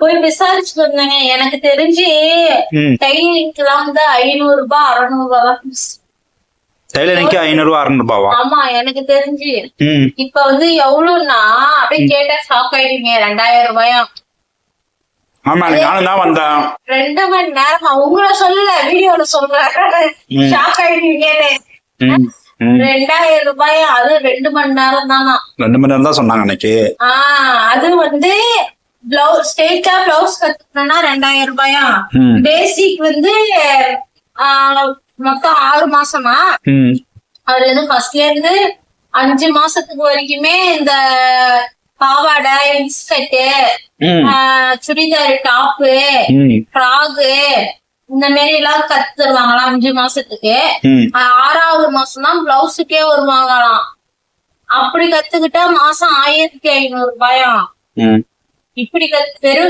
போய் விசாரிச்சுட்டு வந்தேங்க. எனக்கு தெரிஞ்சு டைலரிங்க்கு எல்லாம் வந்து 500 ரூபாய் 600 ரூபாய் தான். டைலரிங்க்கு 500 ரூபாய் 600 ரூபாவா? ஆமா, எனக்கு தெரிஞ்சு. இப்ப வந்து எவ்வளவுன்னா அப்படியே கேட்டா ஷாக் ஆயிடுங்க. 2000 ரூபாயா? ஆமா, நானும் தான் வந்தேன். 2 மணி நேரம். உங்களை சொல்லல, வீடியோல சொல்றேன். ஷாக் ஆயிடுவீங்கன்னு. 2000 ரூபாயா? அது 2 மணி நேரம் தானா? 2 மணி நேரம் தான் சொன்னாங்க அன்னைக்கு. அது வந்து பிளவுஸ் ஸ்ட்ரெயிட்டா பிளவுஸ் கத்துக்கணும்னா 2000 ரூபாயா? பேசிக் வந்து மொத்தம் 6 மாசமா? அதுல இருந்து ஃபர்ஸ்ட்ல இருந்து 5 மாசத்துக்கு வரைக்குமே இந்த பாவாடை, இன்ஸ்கர்ட், சுடிதார், டாப்பு, ஃப்ராகு இந்த மாதிரி எல்லாம் கத்து தருவாங்களாம் 5 மாசத்துக்கு. 6வது மாசம் தான் பிளவுஸுக்கே வருவாங்களாம். அப்படி கத்துக்கிட்டா மாசம் 1500 ரூபாயா? இப்படி